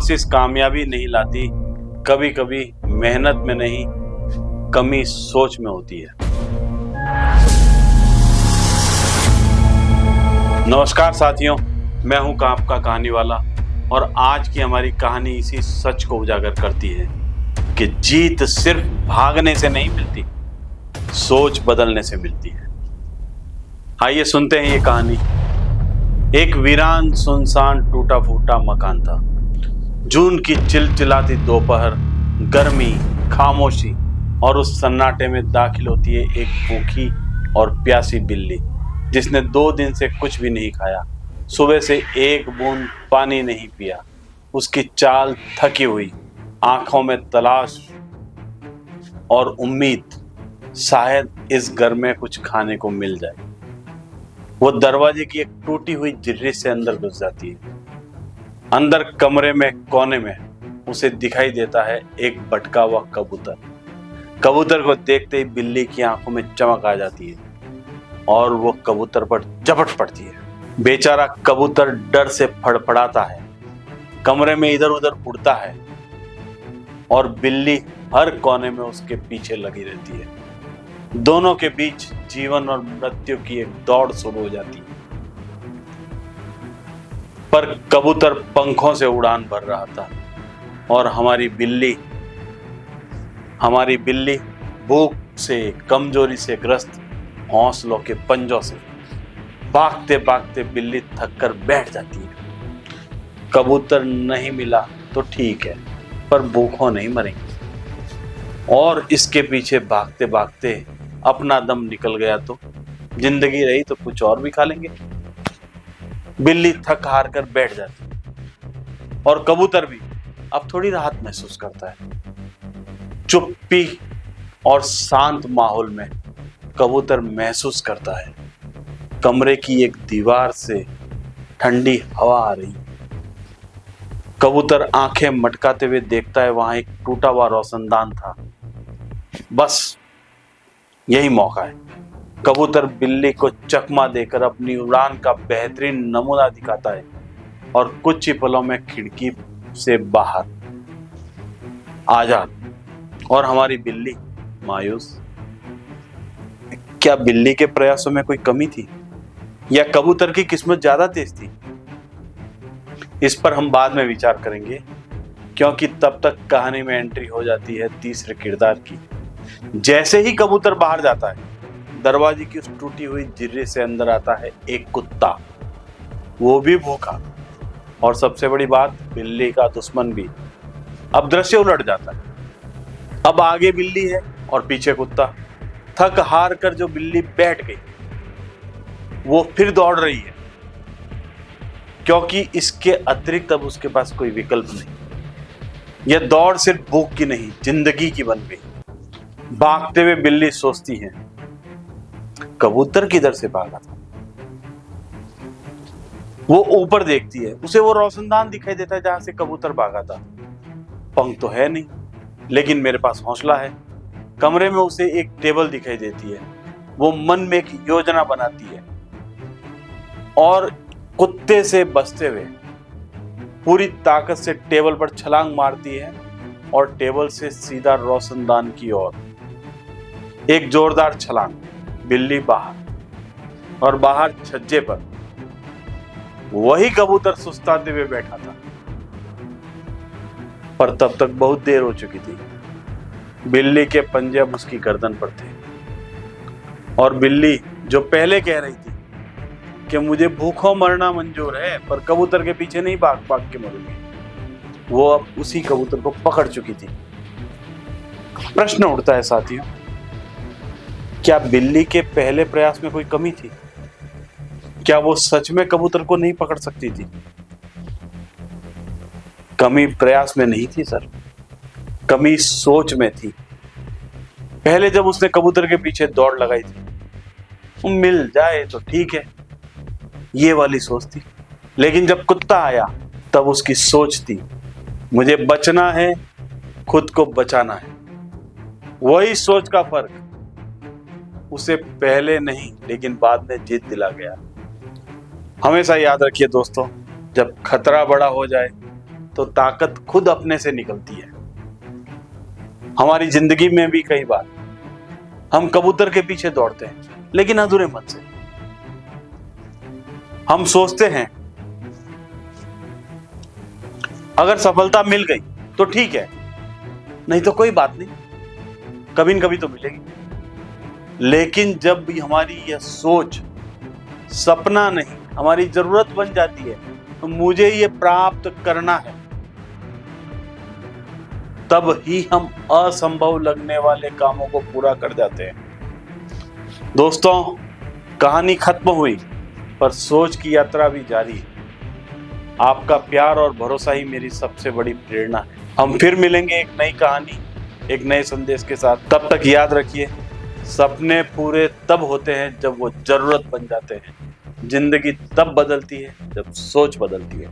कोशिश कामयाबी नहीं लाती, कभी कभी मेहनत में नहीं, कमी सोच में होती है। नमस्कार साथियों, मैं हूं आपका कहानी वाला और आज की हमारी कहानी इसी सच को उजागर करती है कि जीत सिर्फ भागने से नहीं मिलती, सोच बदलने से मिलती है। आइए सुनते हैं ये कहानी। एक वीरान सुनसान टूटा फूटा मकान था। जून की चिलचिलाती दोपहर, गर्मी, खामोशी और उस सन्नाटे में दाखिल होती है एक भूखी और प्यासी बिल्ली जिसने 2 दिन से कुछ भी नहीं खाया, सुबह से एक बूंद पानी नहीं पिया। उसकी चाल थकी हुई, आंखों में तलाश और उम्मीद, शायद इस घर में कुछ खाने को मिल जाए। वो दरवाजे की एक टूटी हुई जिर्री से अंदर घुस जाती है। अंदर कमरे में कोने में उसे दिखाई देता है एक भटका हुआ कबूतर। कबूतर को देखते ही बिल्ली की आंखों में चमक आ जाती है और वो कबूतर पर झपट पड़ती है। बेचारा कबूतर डर से फड़फड़ाता है, कमरे में इधर उधर उड़ता है और बिल्ली हर कोने में उसके पीछे लगी रहती है। दोनों के बीच जीवन और मृत्यु की एक दौड़ शुरू हो जाती है। पर कबूतर पंखों से उड़ान भर रहा था और हमारी बिल्ली भूख से, कमजोरी से ग्रस्त हौसलों के पंजों से भागते भागते बिल्ली थककर बैठ जाती है। कबूतर नहीं मिला तो ठीक है, पर भूखों नहीं मरेंगे। और इसके पीछे भागते भागते अपना दम निकल गया तो जिंदगी रही तो कुछ और भी खा लेंगे। बिल्ली थक हार कर बैठ जाती है और कबूतर भी अब थोड़ी राहत महसूस करता है। चुप्पी और शांत माहौल में कबूतर महसूस करता है कमरे की एक दीवार से ठंडी हवा आ रही। कबूतर आंखें मटकाते हुए देखता है वहां एक टूटा हुआ रोशनदान था। बस यही मौका है। कबूतर बिल्ली को चकमा देकर अपनी उड़ान का बेहतरीन नमूना दिखाता है और कुछ ही पलों में खिड़की से बाहर आजाद। और हमारी बिल्ली मायूस। क्या बिल्ली के प्रयासों में कोई कमी थी या कबूतर की किस्मत ज्यादा तेज थी? इस पर हम बाद में विचार करेंगे, क्योंकि तब तक कहानी में एंट्री हो जाती है तीसरे किरदार की। जैसे ही कबूतर बाहर जाता है, दरवाजे की उस टूटी हुई जिर्रे से अंदर आता है एक कुत्ता, वो भी भूखा, और सबसे बड़ी बात, बिल्ली का दुश्मन भी। अब दृश्य उलट जाता है। अब आगे बिल्ली है और पीछे कुत्ता। थक हार कर जो बिल्ली बैठ गई, वो फिर दौड़ रही है, क्योंकि इसके अतिरिक्त अब उसके पास कोई विकल्प नहीं। यह दौड़ सिर्फ भूख की नहीं, जिंदगी की बन गई। भागते हुए बिल्ली सोचती है, कबूतर किधर से भागा था? वो ऊपर देखती है, उसे वो रोशनदान दिखाई देता है जहां से कबूतर भागा था। पंख तो है नहीं, लेकिन मेरे पास हौसला है। कमरे में उसे एक टेबल दिखाई देती है। वो मन में एक योजना बनाती है और कुत्ते से बचते हुए पूरी ताकत से टेबल पर छलांग मारती है और टेबल से सीधा रोशनदान की ओर। एक जोरदार छलांग, बिल्ली बाहर, और बाहर छज्जे पर वही कबूतर सुस्ताते हुए बैठा था। पर तब तक बहुत देर हो चुकी थी। बिल्ली के पंजे अब उसकी गर्दन पर थे और बिल्ली जो पहले कह रही थी कि मुझे भूखों मरना मंजूर है पर कबूतर के पीछे नहीं भाग भाग के मरूंगी, वो अब उसी कबूतर को पकड़ चुकी थी। प्रश्न उठता है साथियों, क्या बिल्ली के पहले प्रयास में कोई कमी थी? क्या वो सच में कबूतर को नहीं पकड़ सकती थी? कमी प्रयास में नहीं थी सर, कमी सोच में थी। पहले जब उसने कबूतर के पीछे दौड़ लगाई थी, मिल जाए तो ठीक है, ये वाली सोच थी। लेकिन जब कुत्ता आया तब उसकी सोच थी, मुझे बचना है, खुद को बचाना है। वही सोच का फर्क उसे पहले नहीं लेकिन बाद में जीत दिला गया। हमेशा याद रखिए दोस्तों, जब खतरा बड़ा हो जाए तो ताकत खुद अपने से निकलती है। हमारी जिंदगी में भी कई बार हम कबूतर के पीछे दौड़ते हैं, लेकिन अधूरे मन से। हम सोचते हैं अगर सफलता मिल गई तो ठीक है, नहीं तो कोई बात नहीं, कभी न कभी तो मिलेगी। लेकिन जब भी हमारी यह सोच सपना नहीं, हमारी जरूरत बन जाती है, तो मुझे ये प्राप्त करना है, तब ही हम असंभव लगने वाले कामों को पूरा कर जाते हैं। दोस्तों, कहानी खत्म हुई, पर सोच की यात्रा भी जारी है। आपका प्यार और भरोसा ही मेरी सबसे बड़ी प्रेरणा है। हम फिर मिलेंगे एक नई कहानी, एक नए संदेश के साथ। तब तक याद रखिए, सपने पूरे तब होते हैं जब वो जरूरत बन जाते हैं। जिंदगी तब बदलती है जब सोच बदलती है।